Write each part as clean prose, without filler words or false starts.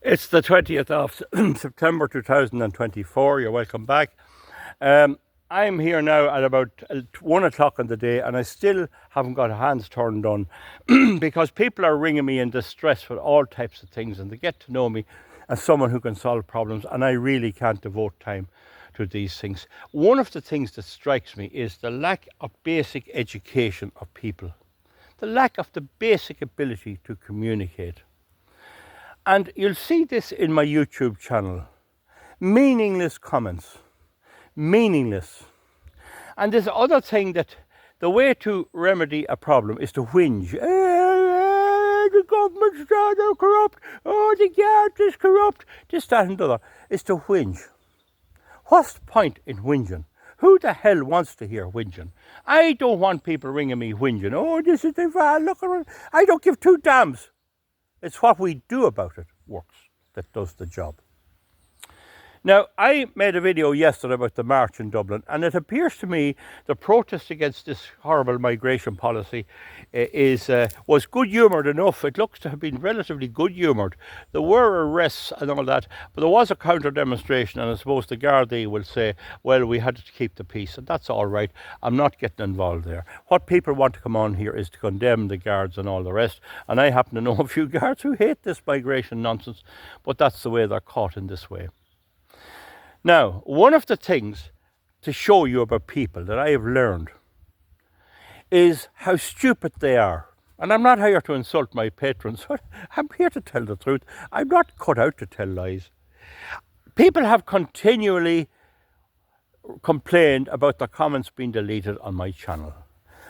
It's the 20th of September 2024. You're welcome back. I'm here now at about 1 o'clock in the day, and I still haven't got hands turned on because people are ringing me in distress with all types of things, and they get to know me as someone who can solve problems, and I really can't devote time to these things. One of the things that strikes me is the lack of basic education of people, the lack of the basic ability to communicate. And you'll see this in my YouTube channel. Meaningless comments. Meaningless. And this other thing that the way to remedy a problem is to whinge. The government's are corrupt. Oh, the guard is corrupt. This, that and the other. Is to whinge. What's the point in whinging? Who the hell wants to hear whinging? I don't want people ringing me whinging. Oh, this is the look around. I don't give two damns. It's what we do about it works that does the job. Now, I made a video yesterday about the march in Dublin, and it appears to me the protest against this horrible migration policy was good-humoured enough. It looks to have been relatively good-humoured. There were arrests and all that, but there was a counter-demonstration, and I suppose the Gardaí will say, well, we had to keep the peace, and that's all right. I'm not getting involved there. What people want to come on here is to condemn the guards and all the rest, and I happen to know a few guards who hate this migration nonsense, but that's the way they're caught in this way. Now, one of the things to show you about people that I have learned is how stupid they are. And I'm not here to insult my patrons. I'm here to tell the truth. I'm not cut out to tell lies. People have continually complained about their comments being deleted on my channel.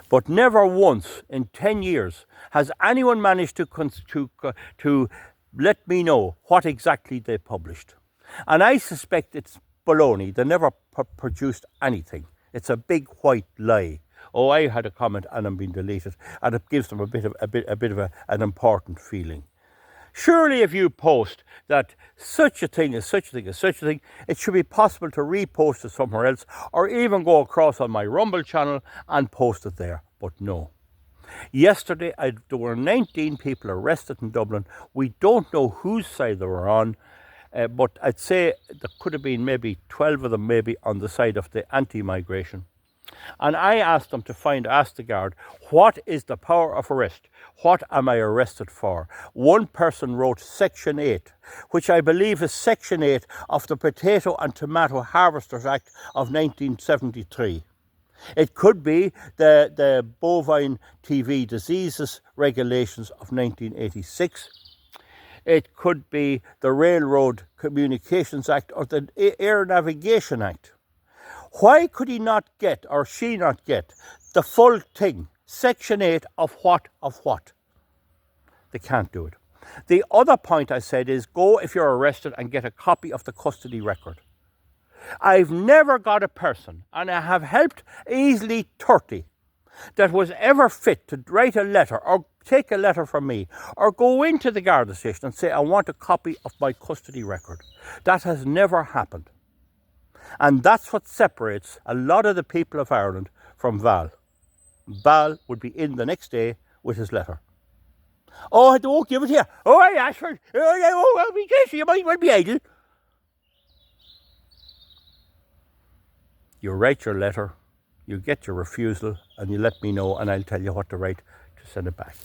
But never once in 10 years has anyone managed to let me know what exactly they published. And I suspect it's baloney. They never produced anything. It's a big white lie. Oh, I had a comment and I'm being deleted, and it gives them a bit of an important feeling. Surely, if you post that such a thing is such a thing is such a thing, it should be possible to repost it somewhere else, or even go across on my Rumble channel and post it there. But no. Yesterday, there were 19 people arrested in Dublin. We don't know whose side they were on. But I'd say there could have been maybe 12 of them maybe on the side of the anti-migration. And I asked them to ask the guard, what is the power of arrest? What am I arrested for? One person wrote Section 8, which I believe is Section 8 of the Potato and Tomato Harvesters Act of 1973. It could be the Bovine TV Diseases Regulations of 1986. It could be the Railroad Communications Act or the Air Navigation Act. Why could he not get, or she not get, the full thing, Section 8 of what? They can't do it. The other point I said is, go if you're arrested and get a copy of the custody record. I've never got a person, and I have helped easily 30, that was ever fit to write a letter or take a letter from me or go into the Garda station and say, I want a copy of my custody record. That has never happened. And that's what separates a lot of the people of Ireland from Val. Val would be in the next day with his letter. Oh, I won't give it here. Oh, I asked for it. Oh, well, be careful, you might well be idle. You write your letter, you get your refusal, and you let me know, and I'll tell you what to write to send it back.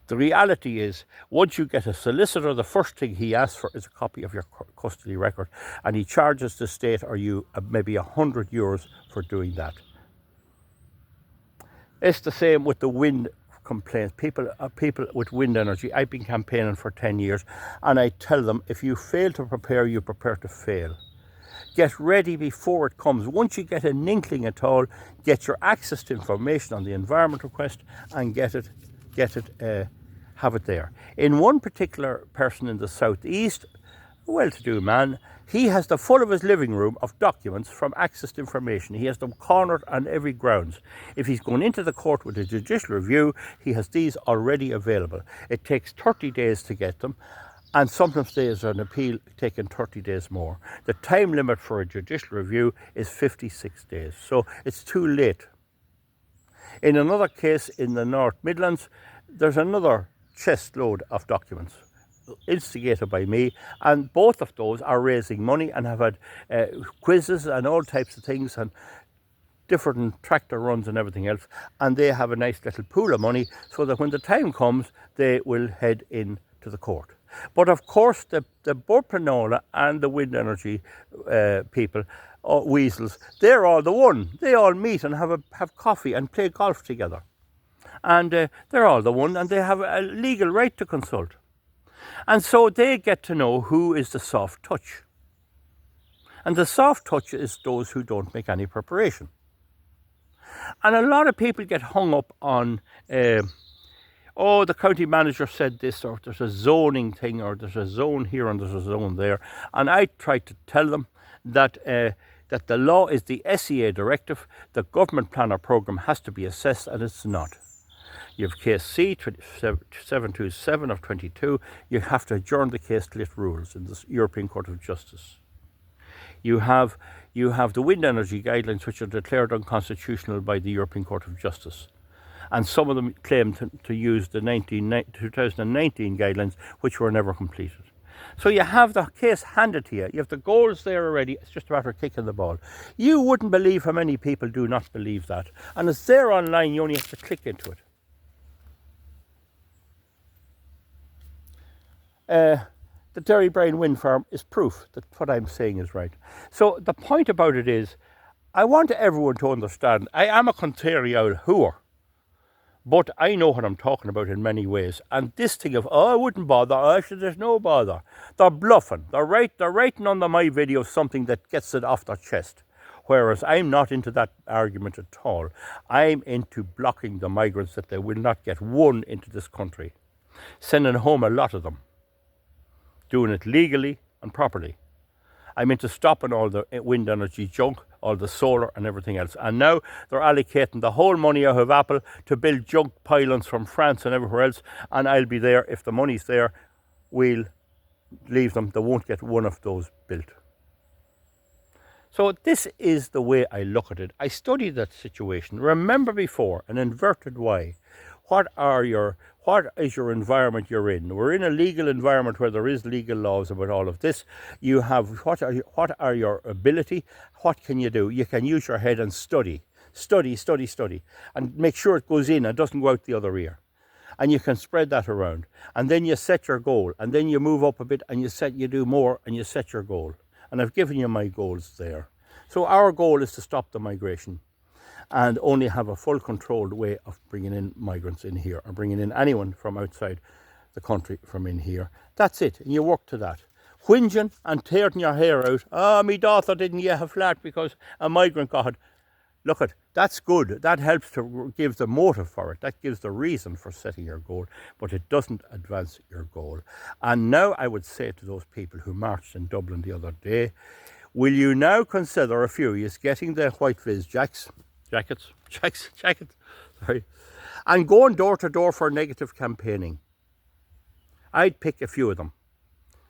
The reality is, once you get a solicitor, the first thing he asks for is a copy of your custody record, and he charges the state or you maybe €100 for doing that. It's the same with the wind complaints. People with wind energy. I've been campaigning for 10 years, and I tell them, if you fail to prepare, you prepare to fail. Get ready before it comes. Once you get an inkling at all, get your access to information on the environment request and have it there. In one particular person in the southeast, a well-to-do man, he has the full of his living room of documents from access to information. He has them cornered on every grounds. If he's going into the court with a judicial review, he has these already available. It takes 30 days to get them. And sometimes there's an appeal taking 30 days more. The time limit for a judicial review is 56 days, so it's too late. In another case in the North Midlands, there's another chest load of documents. instigated by me, and both of those are raising money and have had quizzes and all types of things and different tractor runs and everything else, and they have a nice little pool of money so that when the time comes they will head in to the court. But of course the Burpenola and the wind energy people, weasels, they're all the one. They all meet and have coffee and play golf together, and they're all the one, and they have a legal right to consult. And so they get to know who is the soft touch. And the soft touch is those who don't make any preparation. And a lot of people get hung up on, the county manager said this, or there's a zoning thing, or there's a zone here and there's a zone there. And I try to tell them that that the law is the SEA directive. The government planner programme has to be assessed, and it's not. You have case C 727 of 22. You have to adjourn the case till it rules in the European Court of Justice. You have the wind energy guidelines, which are declared unconstitutional by the European Court of Justice. And some of them claim to use the 2019 guidelines, which were never completed. So you have the case handed to you. You have the goals there already. It's just a matter of kicking the ball. You wouldn't believe how many people do not believe that. And it's there online. You only have to click into it. The Derrybrain wind farm is proof that what I'm saying is right. So the point about it is, I want everyone to understand, I am a contrary old hooer, but I know what I'm talking about in many ways. And this thing of, I wouldn't bother, there's no bother. They're bluffing. They're writing under my video something that gets it off their chest. Whereas I'm not into that argument at all. I'm into blocking the migrants, that they will not get one into this country. Sending home a lot of them. Doing it legally and properly. I'm into stopping all the wind energy junk, all the solar and everything else. And now they're allocating the whole money out of Apple to build junk pylons from France and everywhere else. And I'll be there. If the money's there, we'll leave them. They won't get one of those built. So this is the way I look at it. I studied that situation. Remember before, an inverted Y. What is your environment you're in? We're in a legal environment where there is legal laws about all of this. You have what are your ability? What can you do? You can use your head and study, and make sure it goes in and doesn't go out the other ear. And you can spread that around. And then you set your goal, and then you move up a bit, and you do more, and you set your goal. And I've given you my goals there. So our goal is to stop the migration, and only have a full controlled way of bringing in migrants in here, or bringing in anyone from outside the country from in here. That's it, and you work to that. Whinging and tearing your hair out, me daughter didn't get a flat because a migrant got it. Look, that's good. That helps to give the motive for it. That gives the reason for setting your goal, but it doesn't advance your goal. And now I would say to those people who marched in Dublin the other day, will you now consider a few is getting the white viz jackets, sorry, and going door to door for negative campaigning. I'd pick a few of them.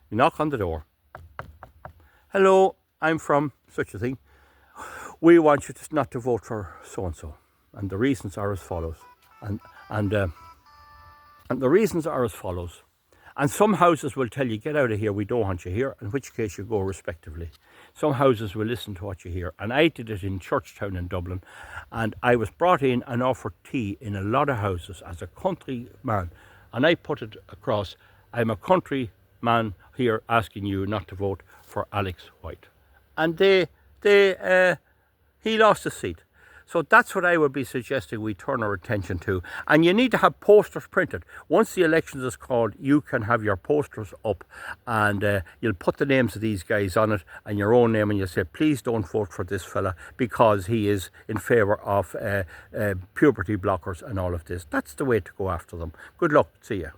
You knock on the door. Hello, I'm from such a thing. We want you not to vote for so-and-so. And the reasons are as follows. And the reasons are as follows. And some houses will tell you, get out of here, we don't want you here, in which case you go respectively. Some houses will listen to what you hear. And I did it in Churchtown in Dublin. And I was brought in and offered tea in a lot of houses as a country man. And I put it across, I'm a country man here asking you not to vote for Alex White. And he lost his seat. So that's what I would be suggesting we turn our attention to. And you need to have posters printed. Once the elections is called, you can have your posters up, and you'll put the names of these guys on it and your own name, and you'll say, please don't vote for this fella because he is in favour of puberty blockers and all of this. That's the way to go after them. Good luck. See ya.